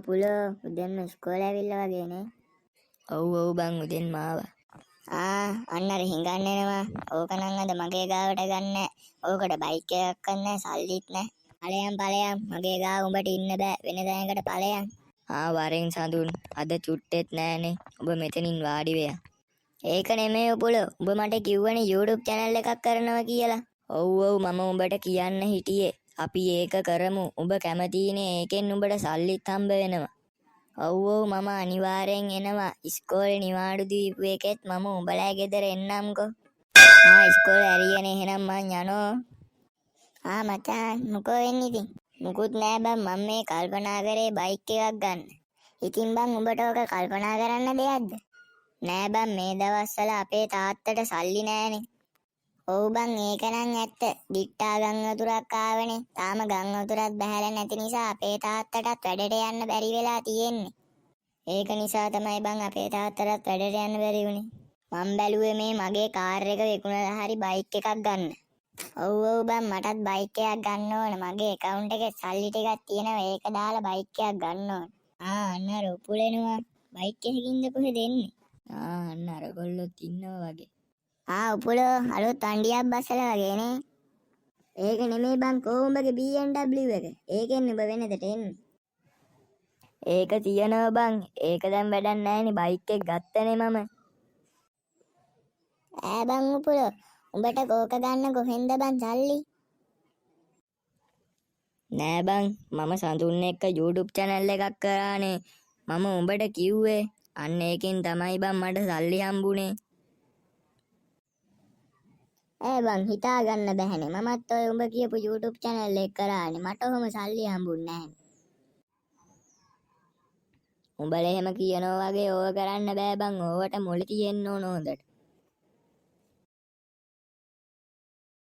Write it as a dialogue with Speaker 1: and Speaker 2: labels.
Speaker 1: පුලෝ උදෙන්ම ඉස්කෝලේ ඇවිල්ලා වගේනේ.
Speaker 2: ඔව් බං උදෙන්ම ආවා.
Speaker 1: අන්න අර හිඟන්න එනවා. ඕක නම් අද මගේ ගාවට ගන්න. ඕකට බයික් එකක් ගන්න සල්ලිත් නැහැ. ඵලයන් මගේ ගාව උඹට ඉන්න බෑ. වෙන තැනකට ඵලයන්.
Speaker 2: වරෙන් සඳුන් අද චුට්ටෙත් නෑනේ. ඔබ මෙතනින් වාඩි වෙය.
Speaker 1: ඒක නෙමෙයි පුලෝ. උඹ මට කිව්වනේ YouTube channel එකක් කරනවා කියලා.
Speaker 2: ඔව් මම උඹට කියන්න හිටියේ. අපි ඒක කරමු. උඹ කැමතිනේ ඒකෙන් උඹට සල්ලිත් හම්බ වෙනවා.
Speaker 1: ඔව් මම අනිවාර්යෙන් එනවා. ඉස්කෝලේ නිවාඩු දීපු එකෙත් මම උඹලා ගෙදර එන්නම්කෝ. ඉස්කෝලේ ඇරියනේ එහෙනම් මං යනවා. මචං මොකෝ වෙන්නේ ඉතින්? මුකුත් නෑ බං මම මේ කල්පනා කරේ බයික් එකක් ගන්න. ඉතින් බං උඹට ඔක කල්පනා කරන්න දෙයක්ද? නෑ බං මේ දවස්වල අපේ තාත්තට සල්ලි නෑනේ. ඔව් බං ඒක නම් ඇත්ත. දිට්ටා ගම් වතුරක් ආවනේ. තාම ගම් වතුරත් බහැලා නැති නිසා අපේ තාත්තටත් වැඩට යන්න බැරි වෙලා තියෙන්නේ. ඒක නිසා තමයි බං අපේ තාත්තටත් වැඩට යන්න බැරි වුනේ. මම බැලුවේ මේ මගේ කාර් එක විකුණලා හරි බයික් එකක් ගන්න. ඔව් බං මටත් බයික් එකක් ගන්න ඕන. මගේ account එකේ සල්ලි ටිකක් තියෙනවා. ඒක දාලා බයික් එකක් ගන්න ඕන. අන්න අර උපුලෙනවා. බයික් එකකින්ද කොහෙද එන්නේ?
Speaker 2: අන්න අර ගොල්ලොත් ඉන්නවා වගේ.
Speaker 1: උපුලෝ අලුත් වண்டிයක් බස්සලා වගේනේ. ඒක නෙමෙයි බං කොහොඹගේ BMW එක. ඒකෙන් ඔබ වෙනදට එන්නේ.
Speaker 2: ඒක තියනවා බං. ඒක දැන් වැඩක් නෑනේ. බයික් එක ගත්තනේ මම.
Speaker 1: බං උපුලෝ උඹට කෝක ගන්න කොහෙන්ද බං සල්ලි?
Speaker 2: නෑ බං මම සඳුන් එක්ක YouTube channel එකක් කරානේ. මම උඹට කිව්වේ අන්න ඒකෙන් තමයි බං මට සල්ලි හම්බුනේ.
Speaker 1: බං හිතා ගන්න බැහැනේ. මමත් ඔය උඹ කියපු YouTube channel එක කරානේ. මට ඔහොම සල්ලි හම්බුන්නේ නැහැ.
Speaker 2: උඹලා එහෙම කියනවා වගේ ඕව කරන්න බෑ බං. ඕවට මොළ තියෙන්න ඕන හොඳට.